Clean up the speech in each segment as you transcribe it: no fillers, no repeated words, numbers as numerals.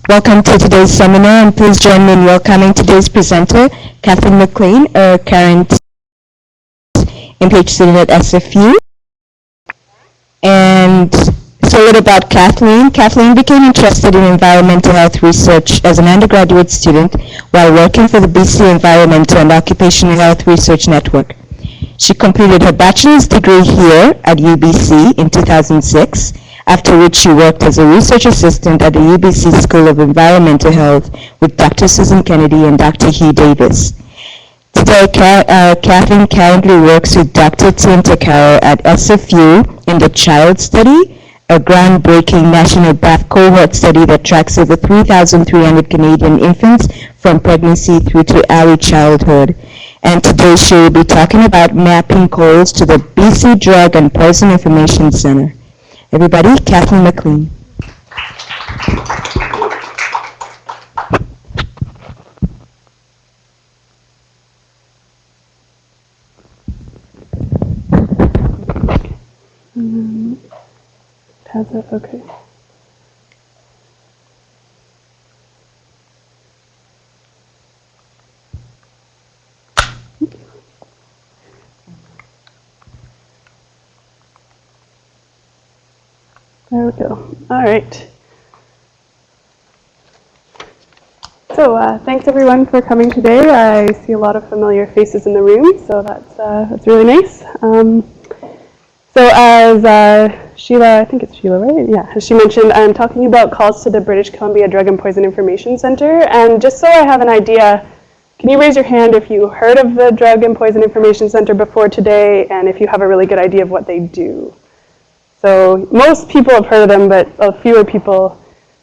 Welcome to today's seminar, and please join me in welcoming today's presenter, Kathleen McLean, a current MPH student at SFU. And so a little about Kathleen. Kathleen became interested in environmental health research as an undergraduate student while working for the BC Environmental and Occupational Health Research Network. She completed her bachelor's degree here at UBC in 2006, after which she worked as a research assistant at the UBC School of Environmental Health with Dr. Susan Kennedy and Dr. Hugh Davis. Today, Kathleen currently works with Dr. Tim Takaro at SFU in the Child Study, a groundbreaking national BAF cohort study that tracks over 3,300 Canadian infants from pregnancy through to early childhood. And today she will be talking about mapping calls to the BC Drug and Poison Information Center. Everybody, Kathleen McLean. Has it? Okay. There we go. All right. So thanks everyone for coming today. I see a lot of familiar faces in the room, so that's really nice. So as Sheila, I think it's Sheila, right? Yeah, as she mentioned, I'm talking about calls to the British Columbia Drug and Poison Information Center. And just so I have an idea, can you raise your hand if you heard of the Drug and Poison Information Center before today, and if you have a really good idea of what they do? So most people have heard of them, but fewer people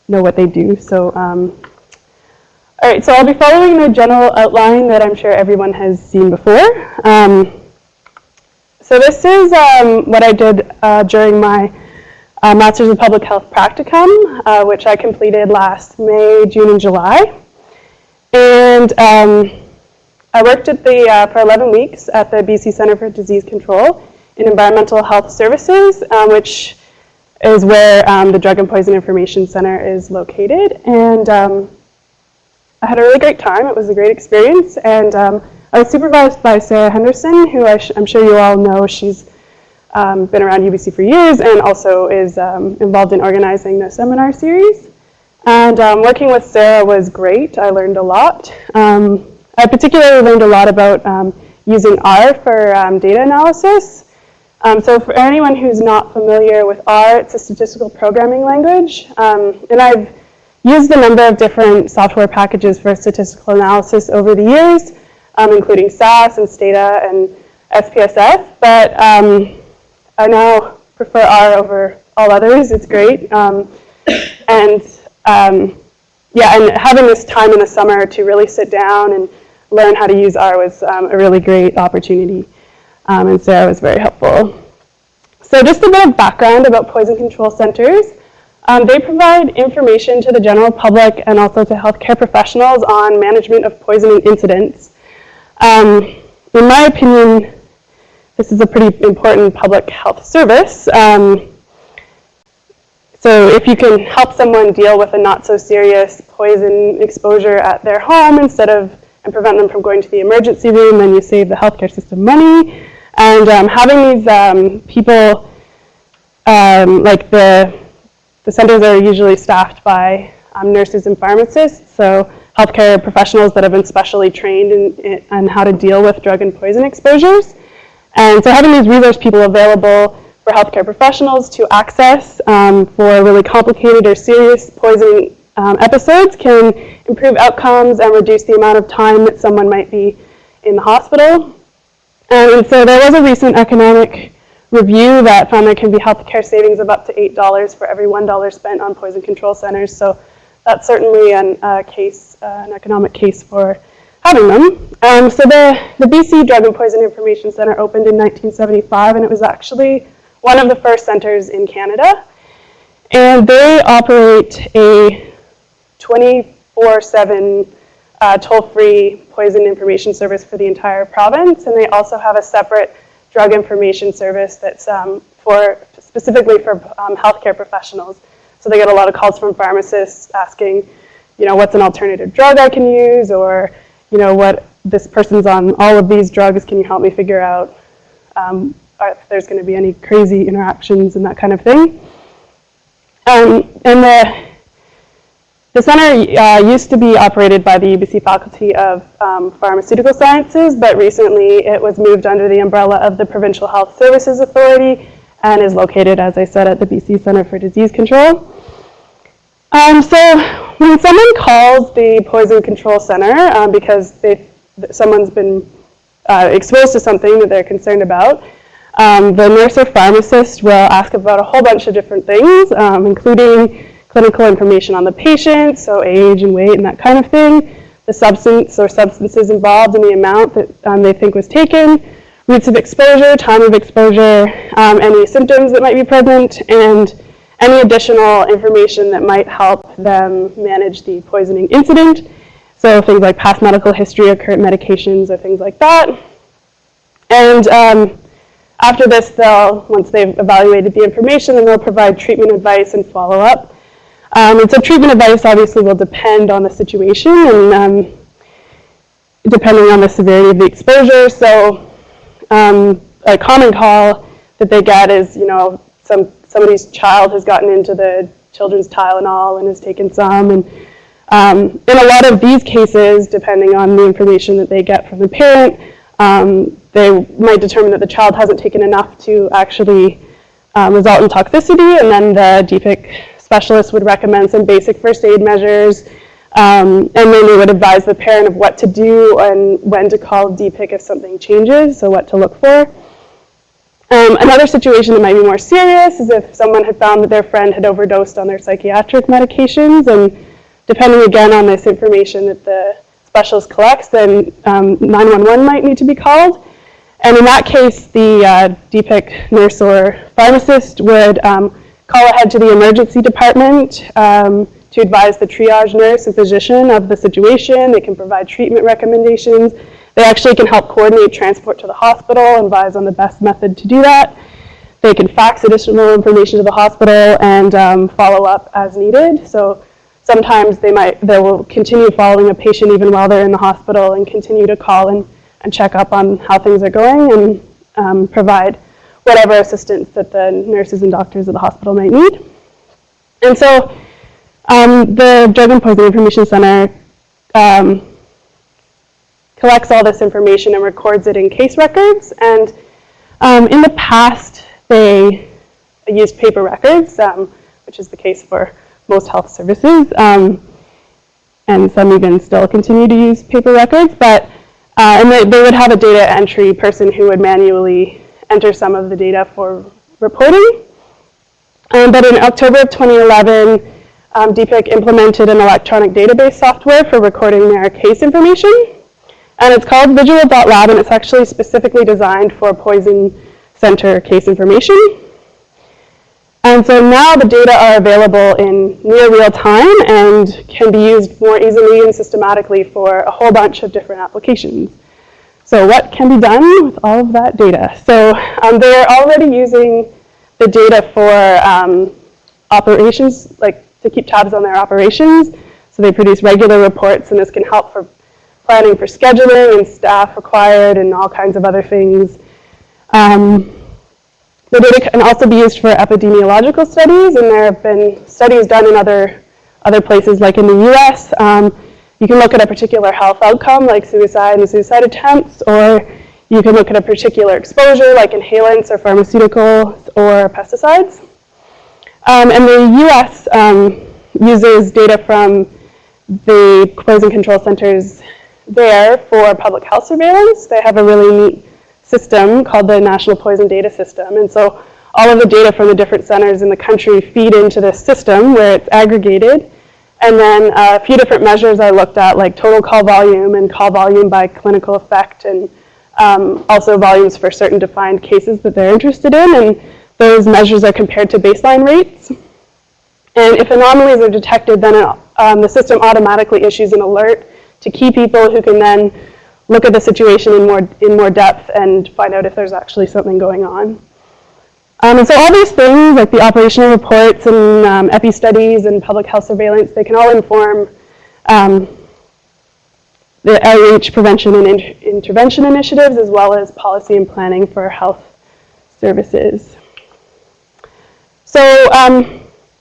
know what they do. So, all right, so I'll be following the general outline that I'm sure everyone has seen before. So this is what I did during my Master's of Public Health practicum, which I completed last May, June, and July. And I worked at for 11 weeks at the BC Centre for Disease Control in Environmental Health Services, which is where the Drug and Poison Information Center is located. And I had a really great time. It was a great experience. And I was supervised by Sarah Henderson, who I'm sure you all know. She's been around UBC for years and also is involved in organizing the seminar series. And working with Sarah was great. I learned a lot. I particularly learned a lot about using R for data analysis. So for anyone who's not familiar with R, it's a statistical programming language. And I've used a number of different software packages for statistical analysis over the years, including SAS and Stata and SPSS. But I now prefer R over all others. It's great. And having this time in the summer to really sit down and learn how to use R was a really great opportunity. And Sarah was very helpful. So just a bit of background about poison control centers. They provide information to the general public and also to healthcare professionals on management of poisoning incidents. In my opinion, this is a pretty important public health service. So if you can help someone deal with a not so serious poison exposure at their home and prevent them from going to the emergency room, then you save the healthcare system money. And having these people, like the centers are usually staffed by nurses and pharmacists, so healthcare professionals that have been specially trained in how to deal with drug and poison exposures. And so having these resource people available for healthcare professionals to access for really complicated or serious poisoning episodes can improve outcomes and reduce the amount of time that someone might be in the hospital. And so there was a recent economic review that found there can be healthcare savings of up to $8 for every $1 spent on poison control centers. So that's certainly an economic case for having them. So the BC Drug and Poison Information Center opened in 1975, and it was actually one of the first centers in Canada. And they operate a 24/7 toll-free poison information service for the entire province, and they also have a separate drug information service that's specifically for healthcare professionals. So they get a lot of calls from pharmacists asking, what's an alternative drug I can use, or, what this person's on all of these drugs, can you help me figure out if there's going to be any crazy interactions and that kind of thing. And the center used to be operated by the UBC Faculty of Pharmaceutical Sciences, but recently it was moved under the umbrella of the Provincial Health Services Authority and is located, as I said, at the BC Centre for Disease Control. So when someone calls the Poison Control Center because someone's been exposed to something that they're concerned about, the nurse or pharmacist will ask about a whole bunch of different things, including clinical information on the patient, so age and weight and that kind of thing, the substance or substances involved and the amount that they think was taken, routes of exposure, time of exposure, any symptoms that might be present, and any additional information that might help them manage the poisoning incident. So things like past medical history or current medications or things like that. And after this, once they've evaluated the information, then they'll provide treatment advice and follow up. And so treatment advice obviously will depend on the situation and depending on the severity of the exposure. So a common call that they get is, somebody's child has gotten into the children's Tylenol and has taken some. And in a lot of these cases, depending on the information that they get from the parent, they might determine that the child hasn't taken enough to actually result in toxicity, and then the DPIC specialist would recommend some basic first aid measures, and then they would advise the parent of what to do and when to call DPIC if something changes, so what to look for. Another situation that might be more serious is if someone had found that their friend had overdosed on their psychiatric medications, and depending again on this information that the specialist collects, then 911 might need to be called. And in that case, the DPIC nurse or pharmacist would call ahead to the emergency department to advise the triage nurse and physician of the situation. They can provide treatment recommendations. They actually can help coordinate transport to the hospital and advise on the best method to do that. They can fax additional information to the hospital and follow up as needed. So sometimes they will continue following a patient even while they're in the hospital and continue to call and check up on how things are going and provide whatever assistance that the nurses and doctors at the hospital might need. And so the Drug and Poison Information Center collects all this information and records it in case records. And in the past, they used paper records, which is the case for most health services, and some even still continue to use paper records. But and they would have a data entry person who would manually enter some of the data for reporting. But in October of 2011, DPIC implemented an electronic database software for recording their case information. And it's called Visual.lab, and it's actually specifically designed for poison center case information. And so now the data are available in near real time and can be used more easily and systematically for a whole bunch of different applications. So what can be done with all of that data? So they're already using the data for operations, like to keep tabs on their operations. So they produce regular reports, and this can help for planning for scheduling and staff required and all kinds of other things. The data can also be used for epidemiological studies, and there have been studies done in other places, like in the US. You can look at a particular health outcome, like suicide and suicide attempts, or you can look at a particular exposure, like inhalants or pharmaceuticals or pesticides. And the US uses data from the poison control centers there for public health surveillance. They have a really neat system called the National Poison Data System. And so all of the data from the different centers in the country feed into this system where it's aggregated. And then a few different measures I looked at, like total call volume and call volume by clinical effect, and also volumes for certain defined cases that they're interested in. And those measures are compared to baseline rates. And if anomalies are detected, then the system automatically issues an alert to key people who can then look at the situation in more depth and find out if there's actually something going on. And so all these things, like the operational reports and epi studies and public health surveillance, they can all inform the OEH prevention and intervention initiatives, as well as policy and planning for health services. So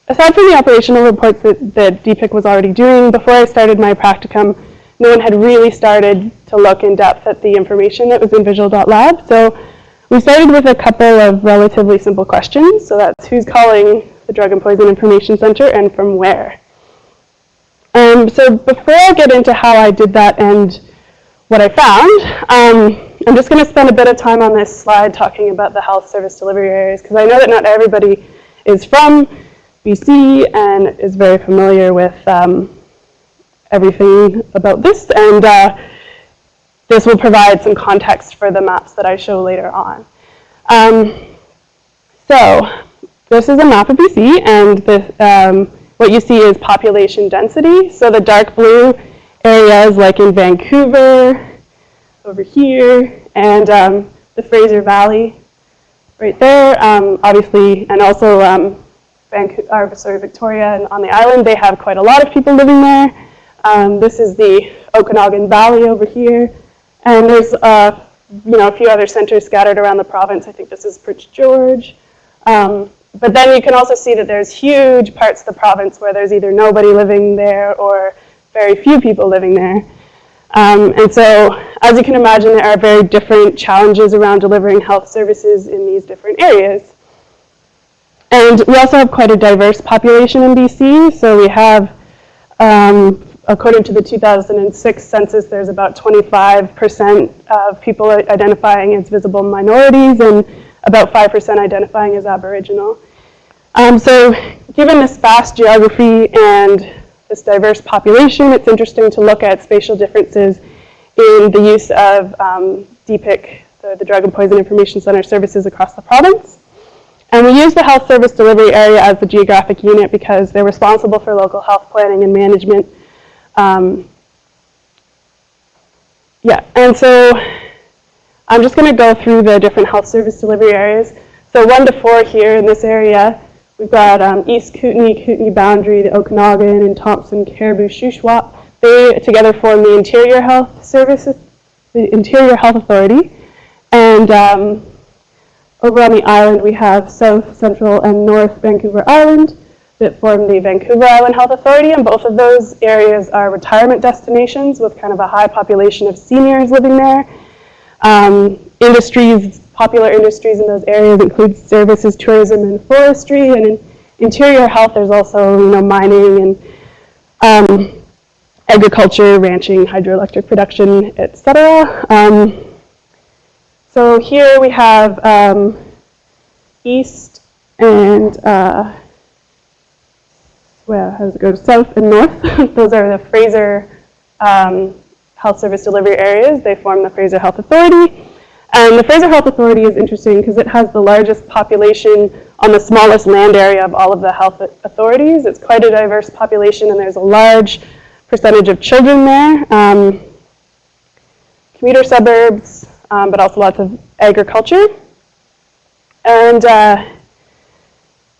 aside from the operational reports that DPIC was already doing, before I started my practicum, no one had really started to look in depth at the information that was in visual.lab. So we started with a couple of relatively simple questions. So that's who's calling the Drug and Poison Information Center and from where. So before I get into how I did that and what I found, I'm just going to spend a bit of time on this slide talking about the health service delivery areas, because I know that not everybody is from BC and is very familiar with everything about this, and this will provide some context for the maps that I show later on. So this is a map of BC, and the, what you see is population density. So the dark blue areas like in Vancouver, over here, and the Fraser Valley right there, obviously, and also Victoria and on the island, they have quite a lot of people living there. This is the Okanagan Valley over here, and there's a few other centers scattered around the province. I think this is Prince George. But then you can also see that there's huge parts of the province where there's either nobody living there or very few people living there. And so, as you can imagine, there are very different challenges around delivering health services in these different areas. And we also have quite a diverse population in BC. So we have, according to the 2006 census, there's about 25% of people identifying as visible minorities and about 5% identifying as Aboriginal. So given this vast geography and this diverse population, it's interesting to look at spatial differences in the use of DPIC, the Drug and Poison Information Center services across the province. And we use the health service delivery area as the geographic unit because they're responsible for local health planning and management. And so I'm just going to go through the different health service delivery areas. So 1 to 4 here in this area, we've got East Kootenay Boundary, the Okanagan, and Thompson, Caribou, Shuswap. They together form the Interior Health Services, the Interior Health Authority. And over on the island, we have South, Central, and North Vancouver Island that form the Vancouver Island Health Authority. And both of those areas are retirement destinations with kind of a high population of seniors living there. Popular industries in those areas include services, tourism, and forestry. And in interior health, there's also mining and agriculture, ranching, hydroelectric production, etc. So here we have east and how does it go? South and north. Those are the Fraser Health Service Delivery areas. They form the Fraser Health Authority. And the Fraser Health Authority is interesting because it has the largest population on the smallest land area of all of the health authorities. It's quite a diverse population, and there's a large percentage of children there. Commuter suburbs, but also lots of agriculture. And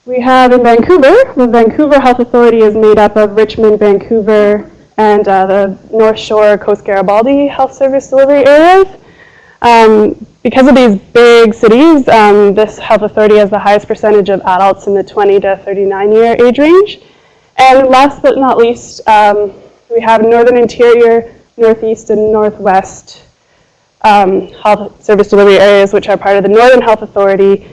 we have in Vancouver, the Vancouver Health Authority is made up of Richmond, Vancouver, and the North Shore, Coast Garibaldi Health Service Delivery areas. Because of these big cities, this health authority has the highest percentage of adults in the 20 to 39-year age range. And last but not least, we have Northern Interior, Northeast, and Northwest health service delivery areas, which are part of the Northern Health Authority.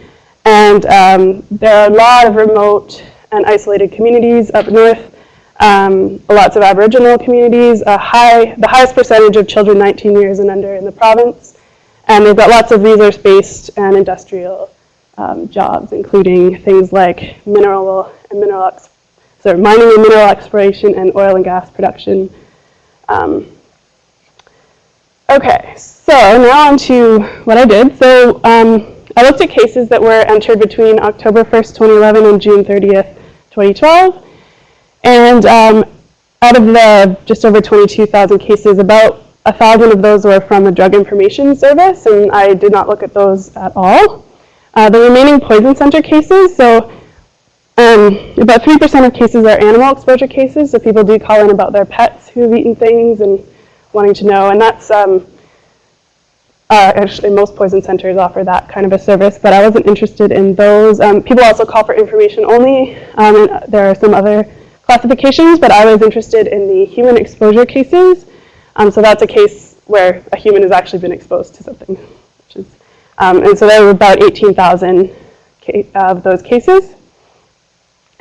And there are a lot of remote and isolated communities up north, lots of Aboriginal communities, the highest percentage of children 19 years and under in the province. And they've got lots of resource-based and industrial jobs, including things like mining and mineral exploration and oil and gas production. Okay, so now on to what I did. So I looked at cases that were entered between October 1st, 2011 and June 30th, 2012. And out of the just over 22,000 cases, about 1,000 of those were from the Drug Information Service, and I did not look at those at all. The remaining poison center cases, so About 3% of cases are animal exposure cases, so people do call in about their pets who have eaten things and wanting to know, and that's actually most poison centers offer that kind of a service, but I wasn't interested in those. People also call for information only, and there are some other classifications, but I was interested in the human exposure cases. So that's a case where a human has actually been exposed to something, which is, and so there were about 18,000 of those cases.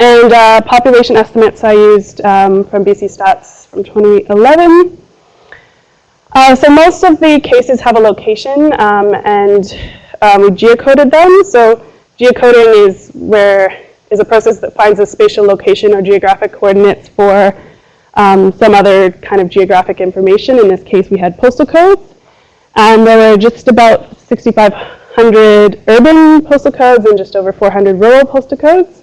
And population estimates I used from BC Stats from 2011. So most of the cases have a location, and we geocoded them. So geocoding is a process that finds a spatial location or geographic coordinates for some other kind of geographic information. In this case, we had postal codes, and there were just about 6,500 urban postal codes and just over 400 rural postal codes.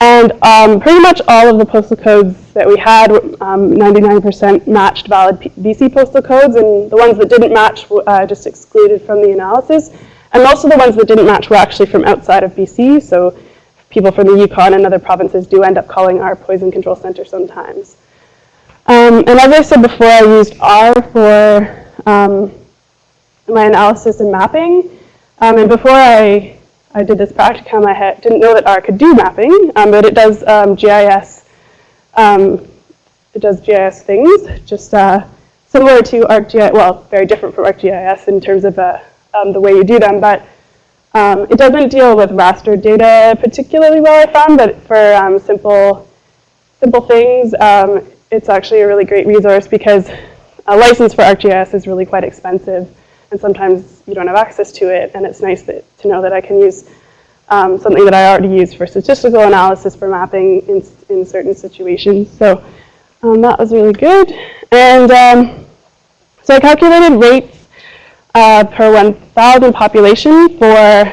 And pretty much all of the postal codes that we had, 99% matched valid BC postal codes, and the ones that didn't match just excluded from the analysis. And most of the ones that didn't match were actually from outside of BC, so people from the Yukon and other provinces do end up calling our poison control center sometimes. And as I said before, I used R for my analysis and mapping. And before I did this practicum, I didn't know that R could do mapping, but it does GIS. It does GIS things, just similar to ArcGIS. Well, very different from ArcGIS in terms of the way you do them, but it doesn't deal with raster data particularly well, I found. But for simple things, it's actually a really great resource because a license for ArcGIS is really quite expensive. And sometimes you don't have access to it, and it's nice to know that I can use something that I already use for statistical analysis for mapping in certain situations. So that was really good. And so I calculated rates per 1,000 population for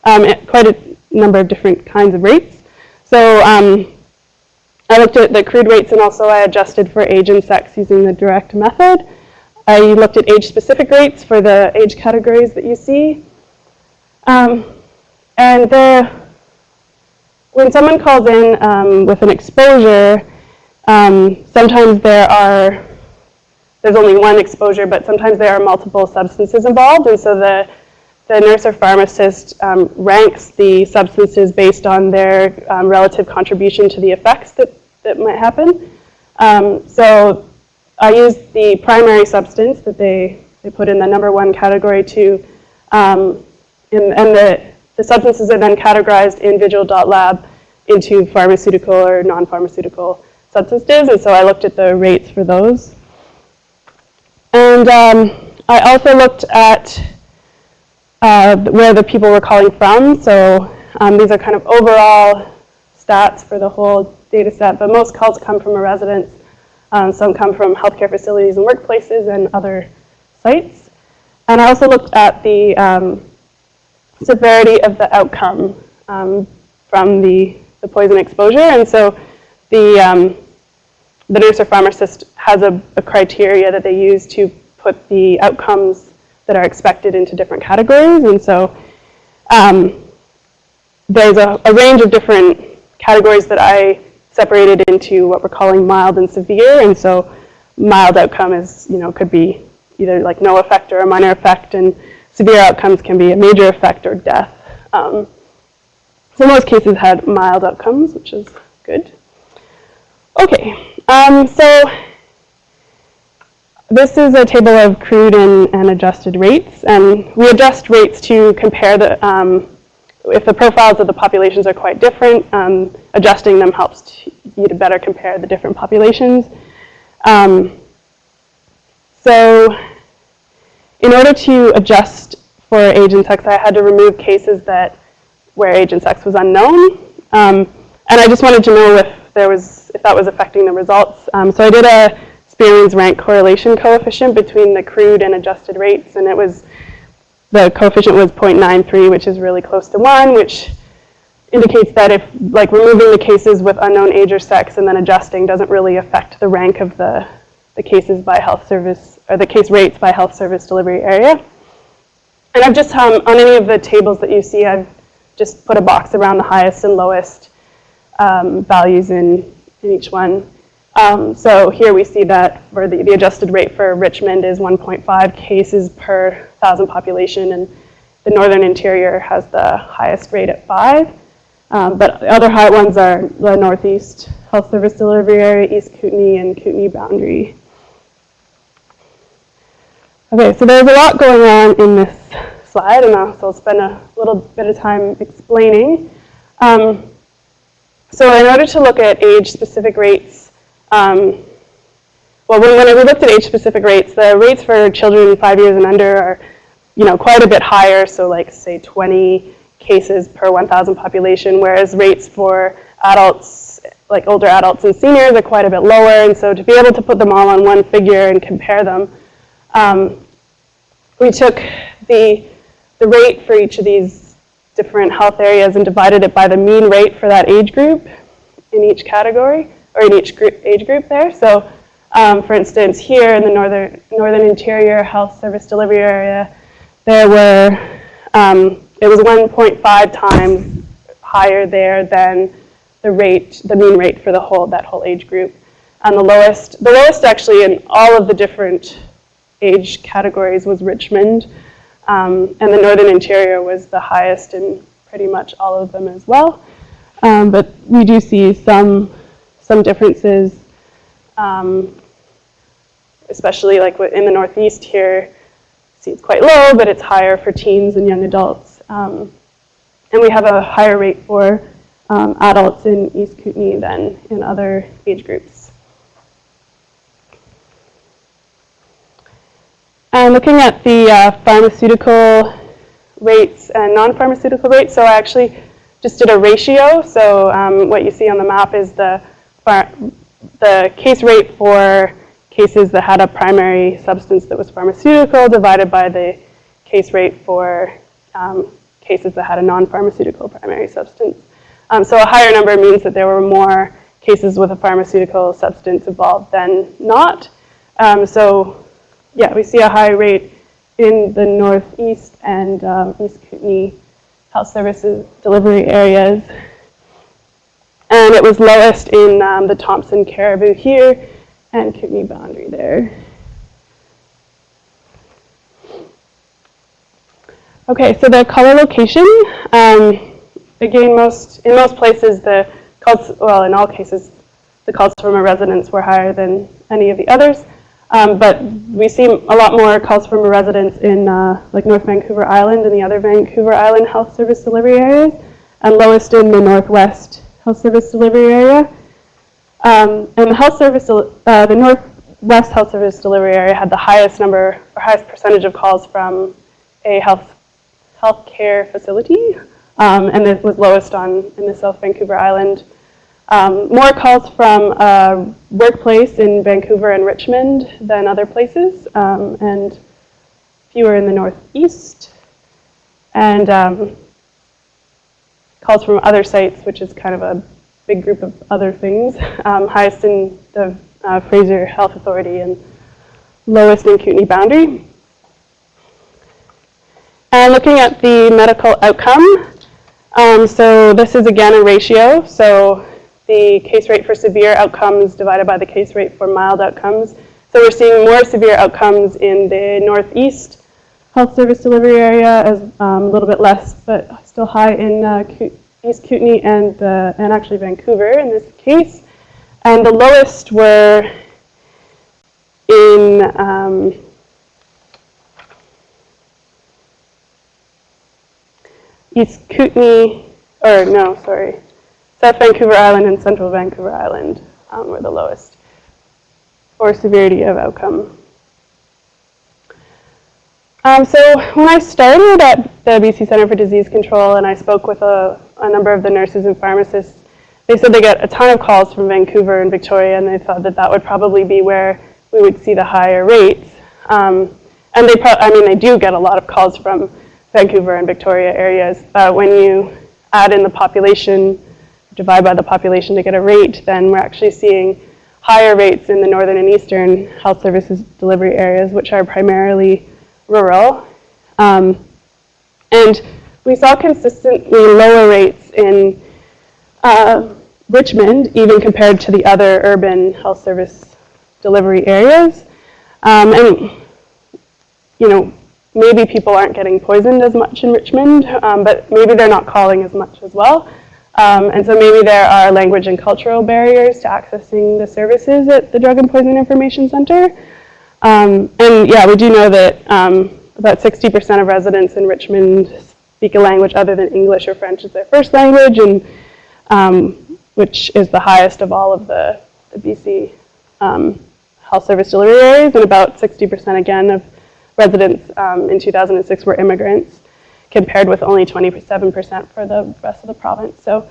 quite a number of different kinds of rates. So I looked at the crude rates, and also I adjusted for age and sex using the direct method. I looked at age-specific rates for the age categories that you see. And when someone calls in with an exposure, sometimes there's only one exposure, but sometimes there are multiple substances involved. And so the nurse or pharmacist ranks the substances based on their relative contribution to the effects that might happen. So I used the primary substance that they put in the number one category to, and the substances are then categorized in visual.lab into pharmaceutical or non-pharmaceutical substances, and so I looked at the rates for those. And I also looked at where the people were calling from, so these are kind of overall stats for the whole data set, but most calls come from a residence. Some come from healthcare facilities and workplaces and other sites. And I also looked at the severity of the outcome from the poison exposure. And so the nurse or pharmacist has a criteria that they use to put the outcomes that are expected into different categories. And so there's a range of different categories that I separated into what we're calling mild and severe. And so mild outcome is, could be either like no effect or a minor effect, and severe outcomes can be a major effect or death. So most cases had mild outcomes, which is good. Okay, so this is a table of crude and adjusted rates, and we adjust rates to compare if the profiles of the populations are quite different, adjusting them helps you to better compare the different populations. So in order to adjust for age and sex, I had to remove cases where age and sex was unknown. And I just wanted to know if that was affecting the results. So I did a Spearman's rank correlation coefficient between the crude and adjusted rates, and the coefficient was 0.93, which is really close to 1, which indicates that if removing the cases with unknown age or sex and then adjusting doesn't really affect the rank of the cases by health service, or the case rates by health service delivery area. And I've just, on any of the tables that you see, I've just put a box around the highest and lowest values in each one. So here we see that for the adjusted rate for Richmond is 1.5 cases per 1,000 population, and the Northern Interior has the highest rate at 5. But the other high ones are the Northeast Health Service Delivery Area, East Kootenay, and Kootenay Boundary. Okay, so there's a lot going on in this slide, and I'll spend a little bit of time explaining. So in order to look at age-specific rates, when we looked at age-specific rates, the rates for children 5 years and under are, quite a bit higher. So, like, say 20 cases per 1,000 population, whereas rates for adults, like older adults and seniors, are quite a bit lower. And so, to be able to put them all on one figure and compare them, we took the rate for each of these different health areas and divided it by the mean rate for that age group in each category, or in each age group there. So, for instance, here in the Northern Interior Health Service Delivery Area, there were, it was 1.5 times higher there than the mean rate for that whole age group. And the lowest actually in all of the different age categories was Richmond, and the Northern Interior was the highest in pretty much all of them as well. But we do see some differences, especially like in the Northeast here. See, it's quite low, but it's higher for teens and young adults. And we have a higher rate for adults in East Kootenay than in other age groups. And looking at the pharmaceutical rates and non-pharmaceutical rates, so I actually just did a ratio. So what you see on the map is the case rate for cases that had a primary substance that was pharmaceutical divided by the case rate for cases that had a non-pharmaceutical primary substance. So a higher number means that there were more cases with a pharmaceutical substance involved than not. So yeah, we see a high rate in the Northeast and East Kootenay Health Services Delivery areas. And it was lowest in the Thompson Caribou here and Kootenay Boundary there. Okay, so the color location, again, in most places, in all cases, the calls from a residence were higher than any of the others. But we see a lot more calls from a residence in like North Vancouver Island and the other Vancouver Island Health Service Delivery areas, and lowest in the Northwest Health Service Delivery area. And the Northwest Health Service Delivery area had the highest percentage of calls from a healthcare facility, and it was lowest in the South Vancouver Island. More calls from a workplace in Vancouver and Richmond than other places, and fewer in the Northeast. And calls from other sites, which is kind of a big group of other things, highest in the Fraser Health Authority and lowest in Kootenay Boundary. And looking at the medical outcome, so this is again a ratio. So the case rate for severe outcomes divided by the case rate for mild outcomes. So we're seeing more severe outcomes in the Northeast Health Service Delivery area, as a little bit less, but still high in East Kootenay and actually Vancouver in this case. And the lowest were in East Kootenay, South Vancouver Island and Central Vancouver Island were the lowest for severity of outcome. So when I started at the BC Centre for Disease Control and I spoke with a number of the nurses and pharmacists, they said they get a ton of calls from Vancouver and Victoria, and they thought that would probably be where we would see the higher rates. And they do get a lot of calls from Vancouver and Victoria areas. When you add in the population, divide by the population to get a rate, then we're actually seeing higher rates in the Northern and Eastern Health Services Delivery areas, which are primarily rural. And we saw consistently lower rates in Richmond, even compared to the other urban health service delivery areas. And, you know, maybe people aren't getting poisoned as much in Richmond, but maybe they're not calling as much as well. And so maybe there are language and cultural barriers to accessing the services at the Drug and Poison Information Center. And yeah, we do know that about 60% of residents in Richmond speak a language other than English or French as their first language, and which is the highest of all of the BC health service delivery areas, and about 60% again of residents in 2006 were immigrants, compared with only 27% for the rest of the province. So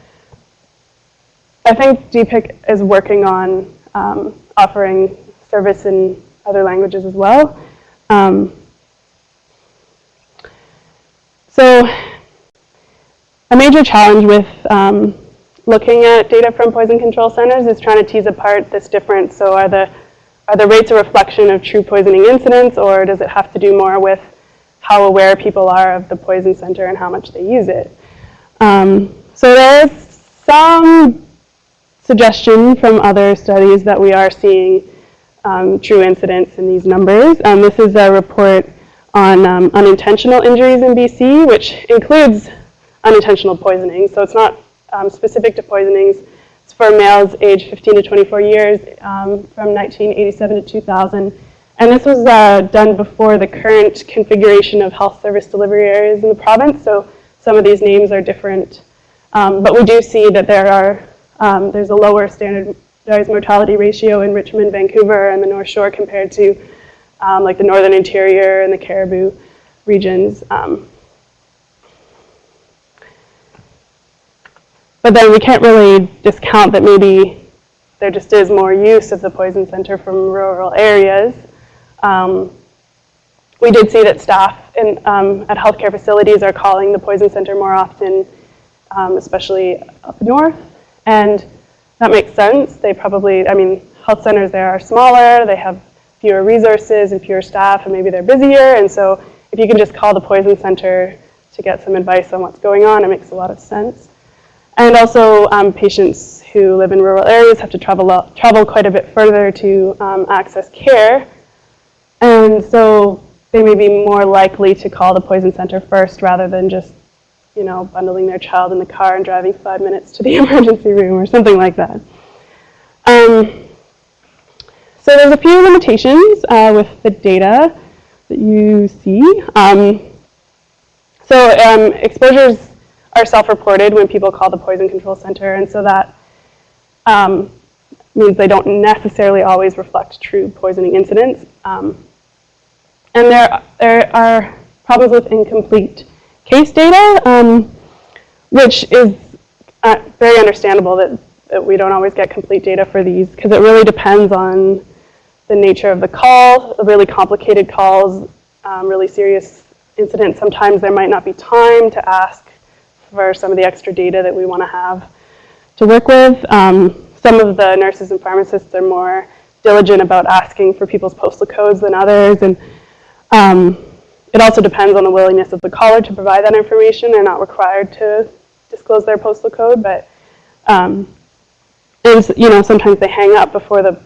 I think DPIC is working on offering service in other languages as well. So a major challenge with looking at data from poison control centers is trying to tease apart this difference. So are the rates a reflection of true poisoning incidents, or does it have to do more with how aware people are of the poison center and how much they use it? So there's some suggestion from other studies that we are seeing true incidents in these numbers. This is a report on unintentional injuries in BC, which includes unintentional poisoning. So it's not specific to poisonings. It's for males aged 15 to 24 years from 1987 to 2000. And this was done before the current configuration of health service delivery areas in the province. So some of these names are different. But we do see that there's a lower standardized mortality ratio in Richmond, Vancouver, and the North Shore compared to like the Northern Interior and the Cariboo regions. But then we can't really discount that maybe there just is more use of the poison center from rural areas. We did see that staff at healthcare facilities are calling the poison center more often, especially up north, and that makes sense. They probably, I mean, health centers there are smaller, they have fewer resources and fewer staff, and maybe they're busier, and so if you can just call the poison center to get some advice on what's going on, it makes a lot of sense. And also, patients who live in rural areas have to travel quite a bit further to access care, and so they may be more likely to call the poison center first rather than just, you know, bundling their child in the car and driving 5 minutes to the emergency room or something like that. So there's a few limitations with the data that you see. Exposures are self-reported when people call the Poison Control Center, and so that means they don't necessarily always reflect true poisoning incidents. And there are problems with incomplete case data, which is very understandable that we don't always get complete data for these, because it really depends on the nature of the call, really complicated calls, really serious incidents. Sometimes there might not be time to ask for some of the extra data that we want to have to work with. Some of the nurses and pharmacists are more diligent about asking for people's postal codes than others, and it also depends on the willingness of the caller to provide that information. They're not required to disclose their postal code, but and, you know, sometimes they hang up before the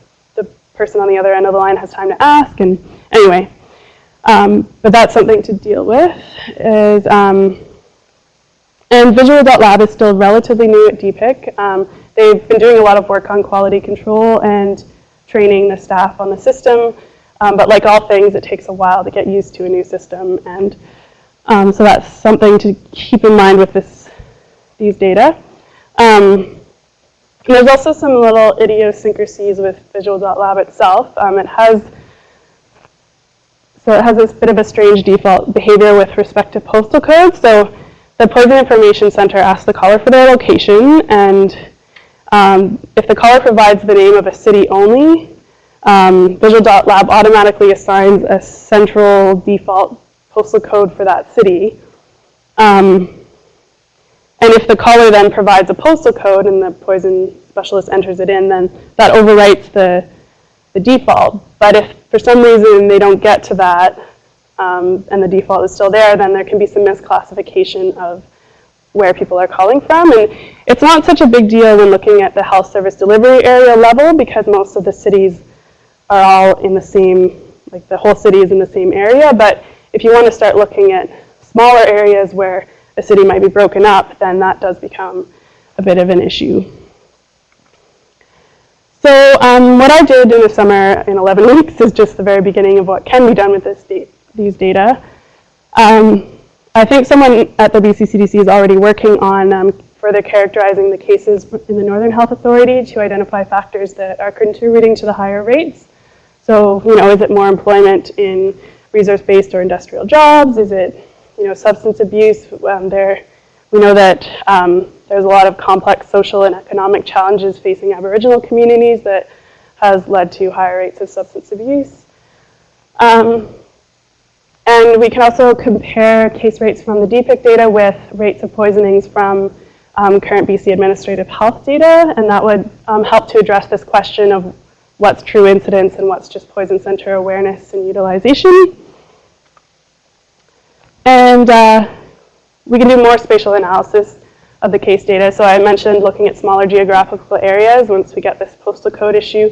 person on the other end of the line has time to ask. And anyway, but that's something to deal with. And Visual.lab is still relatively new at DPIC. They've been doing a lot of work on quality control and training the staff on the system. But like all things, it takes a while to get used to a new system. And so that's something to keep in mind with these data. And there's also some little idiosyncrasies with Visual.lab itself. It has this bit of a strange default behavior with respect to postal codes. So the Poison Information Center asks the caller for their location, and if the caller provides the name of a city only, Visual.lab automatically assigns a central default postal code for that city. And if the caller then provides a postal code and the poison specialist enters it in, then that overwrites the default. But if for some reason they don't get to that and the default is still there, then there can be some misclassification of where people are calling from. And it's not such a big deal when looking at the health service delivery area level, because most of the cities are all in the same, like the whole city is in the same area. But if you want to start looking at smaller areas where a city might be broken up, then that does become a bit of an issue. So what I did in the summer in 11 weeks is just the very beginning of what can be done with these data. I think someone at the BC CDC is already working on further characterizing the cases in the Northern Health Authority to identify factors that are contributing to the higher rates. So, is it more employment in resource-based or industrial jobs? Is it, substance abuse? We know that there's a lot of complex social and economic challenges facing Aboriginal communities that has led to higher rates of substance abuse. And we can also compare case rates from the DPIC data with rates of poisonings from current BC administrative health data, and that would help to address this question of what's true incidence and what's just poison center awareness and utilization. And we can do more spatial analysis of the case data. So I mentioned looking at smaller geographical areas once we get this postal code issue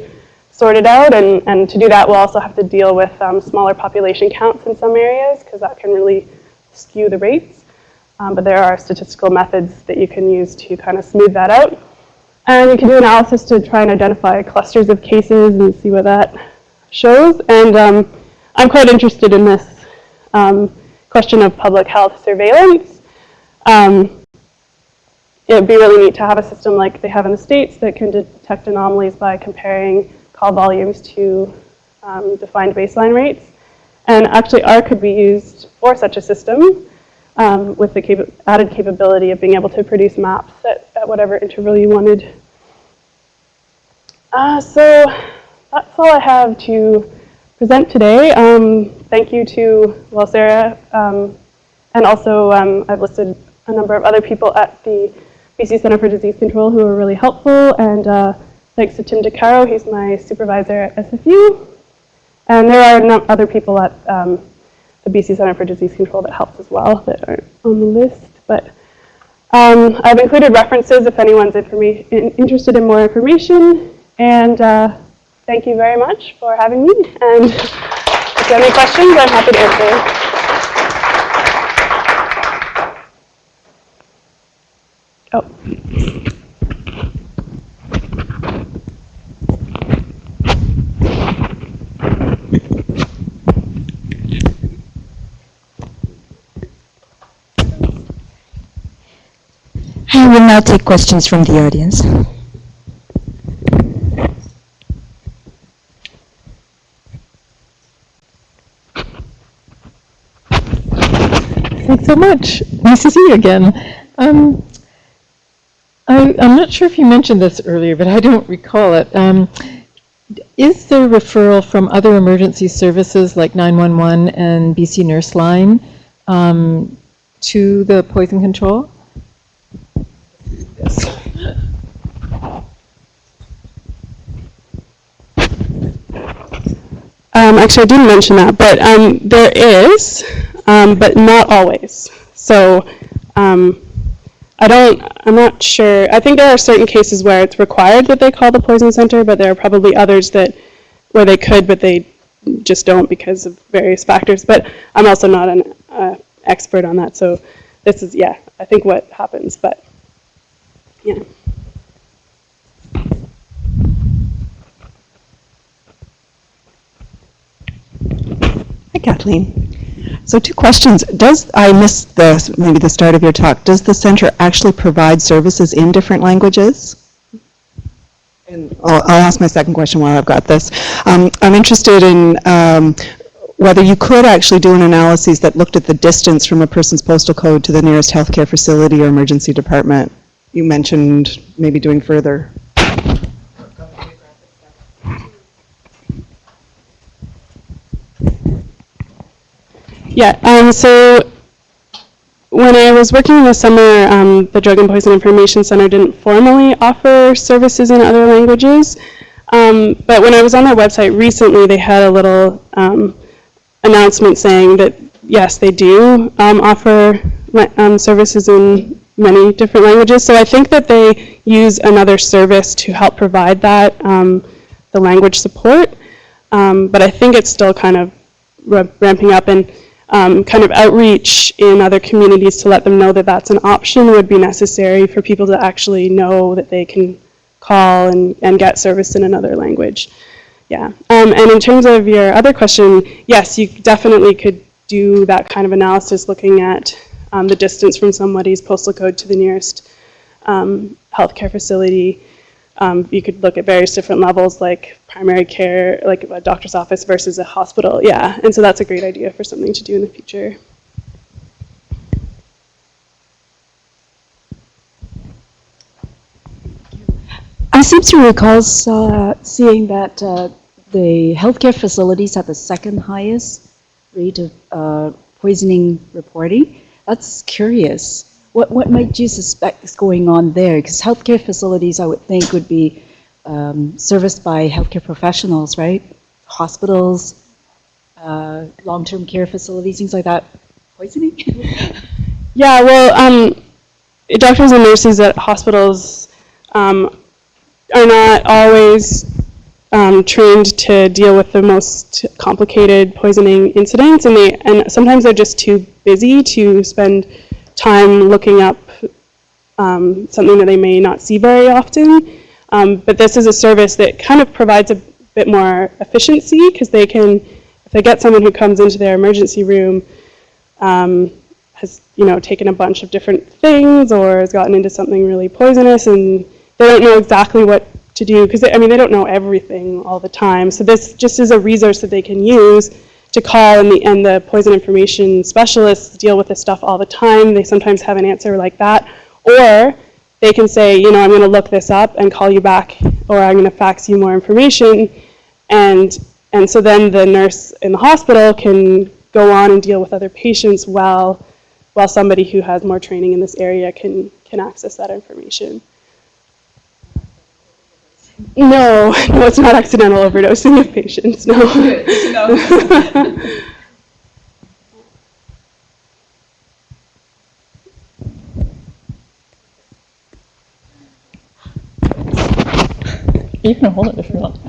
sorted out, and to do that we'll also have to deal with smaller population counts in some areas, because that can really skew the rates. But there are statistical methods that you can use to kind of smooth that out. And you can do analysis to try and identify clusters of cases and see what that shows. And I'm quite interested in this question of public health surveillance. It would be really neat to have a system like they have in the States that can detect anomalies by comparing call volumes to defined baseline rates. And actually R could be used for such a system with the added capability of being able to produce maps at whatever interval you wanted. So that's all I have to present today. Thank you to Sarah, and also I've listed a number of other people at the BC Centre for Disease Control who were really helpful, and thanks to Tim DeCaro, he's my supervisor at SFU. And there are other people at the BC Centre for Disease Control that helped as well that aren't on the list. But I've included references if anyone's interested in more information. And thank you very much for having me. And if you have any questions, I'm happy to answer. Oh. I will now take questions from the audience. Thanks so much. Nice to see you again. I'm not sure if you mentioned this earlier, but I don't recall it. Is there referral from other emergency services like 911 and BC Nurse Line to the poison control? Yes. Actually, I didn't mention that, but there is, but not always. So I'm not sure. I think there are certain cases where it's required that they call the poison center, but there are probably others where they could, but they just don't because of various factors. But I'm also not an expert on that, so this is, yeah, I think what happens, but yeah. Hi, Kathleen. So 2 questions. I missed maybe the start of your talk. Does the center actually provide services in different languages? And I'll ask my second question while I've got this. I'm interested in whether you could actually do an analysis that looked at the distance from a person's postal code to the nearest healthcare facility or emergency department. You mentioned maybe doing further. Yeah, so when I was working in the summer, the Drug and Poison Information Center didn't formally offer services in other languages. But when I was on their website recently, they had a little announcement saying that, yes, they do offer services in many different languages. So I think that they use another service to help provide that, the language support. But I think it's still kind of ramping up, and kind of outreach in other communities to let them know that that's an option would be necessary for people to actually know that they can call and get service in another language. Yeah. And in terms of your other question, yes, you definitely could do that kind of analysis looking at the distance from somebody's postal code to the nearest healthcare facility. You could look at various different levels, like primary care, like a doctor's office versus a hospital. Yeah, and so that's a great idea for something to do in the future. I seem to recall seeing that the healthcare facilities have the second highest rate of poisoning reporting. That's curious. What might you suspect is going on there? Because healthcare facilities, I would think, would be serviced by healthcare professionals, right? Hospitals, long-term care facilities, things like that. Poisoning? Yeah, well, doctors and nurses at hospitals are not always trained to deal with the most complicated poisoning incidents, and sometimes they're just too busy to spend time looking up something that they may not see very often. But this is a service that kind of provides a bit more efficiency, because they can, if they get someone who comes into their emergency room, has taken a bunch of different things or has gotten into something really poisonous, and they don't know exactly what to do, because they don't know everything all the time. So this just is a resource that they can use to call, and the poison information specialists deal with this stuff all the time. They sometimes have an answer like that. Or they can say, I'm going to look this up and call you back, or I'm going to fax you more information. And so then the nurse in the hospital can go on and deal with other patients while somebody who has more training in this area can access that information. No, it's not accidental overdosing of patients, no. You can hold it if you want.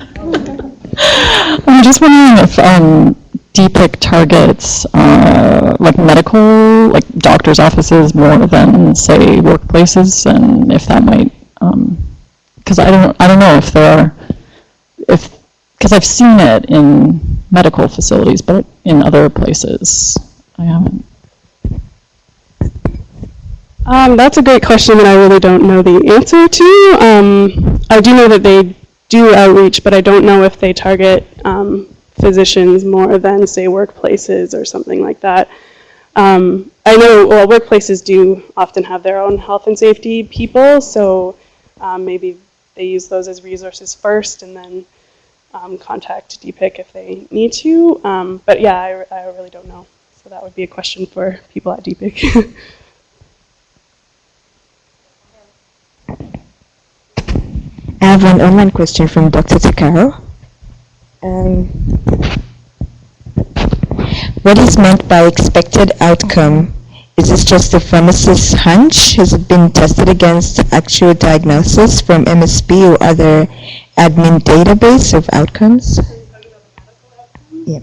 I'm just wondering if DPIC targets like medical, like doctors' offices more than, say, workplaces, and if that might, because I don't know if there are, because I've seen it in medical facilities, but in other places I haven't. That's a great question that I really don't know the answer to. I do know that they do outreach, but I don't know if they target physicians more than, say, workplaces or something like that. I know, workplaces do often have their own health and safety people, so maybe they use those as resources first and then contact DPIC if they need to. But yeah, I really don't know. So that would be a question for people at DPIC. I have an online question from Dr. Takaro. What is meant by expected outcome? Is this just a pharmacist's hunch? Has it been tested against actual diagnosis from MSP or other admin database of outcomes? Yeah.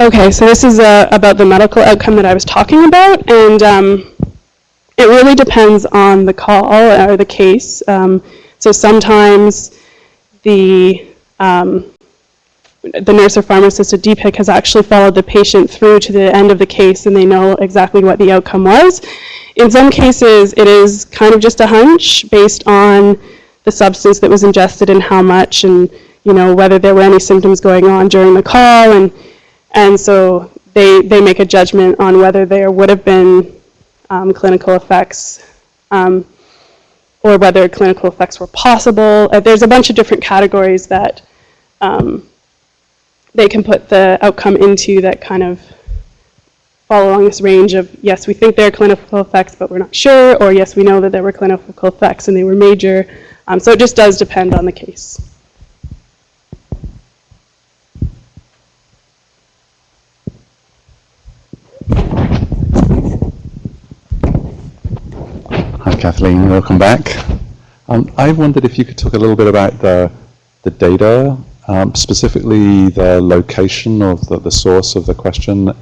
Okay, so this is about the medical outcome that I was talking about, and it really depends on the call or the case. So sometimes the nurse or pharmacist at DPIC has actually followed the patient through to the end of the case, and they know exactly what the outcome was. In some cases, it is kind of just a hunch based on the substance that was ingested and how much, and whether there were any symptoms going on during the call, and so they make a judgment on whether there would have been clinical effects, or whether clinical effects were possible. There's a bunch of different categories that they can put the outcome into that kind of fall along this range of, yes, we think there are clinical effects, but we're not sure, or yes, we know that there were clinical effects and they were major. So it just does depend on the case. Kathleen. Welcome back. I wondered if you could talk a little bit about the data, specifically the location of the source of the question. I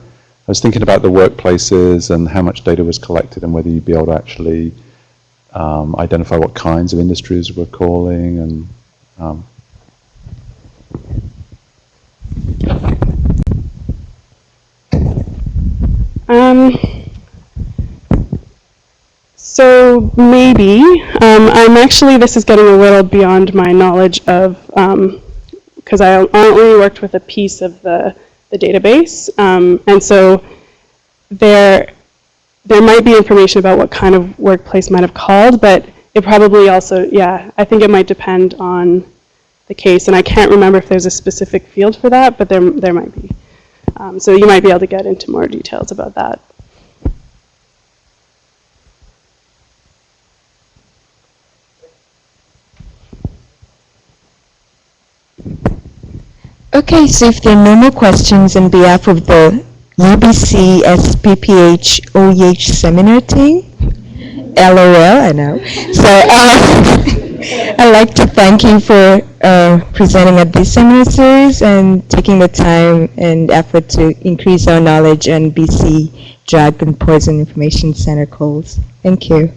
was thinking about the workplaces and how much data was collected and whether you'd be able to actually identify what kinds of industries we're calling and So maybe, this is getting a little beyond my knowledge of, because I only worked with a piece of the database, and so there might be information about what kind of workplace might have called, but it probably also, I think it might depend on the case, and I can't remember if there's a specific field for that, but there might be. So you might be able to get into more details about that. Okay, so if there are no more questions on behalf of the UBC SPPH OEH Seminar team, LOL, I know. So I'd like to thank you for presenting at this seminar series and taking the time and effort to increase our knowledge on BC Drug and Poison Information Center calls. Thank you.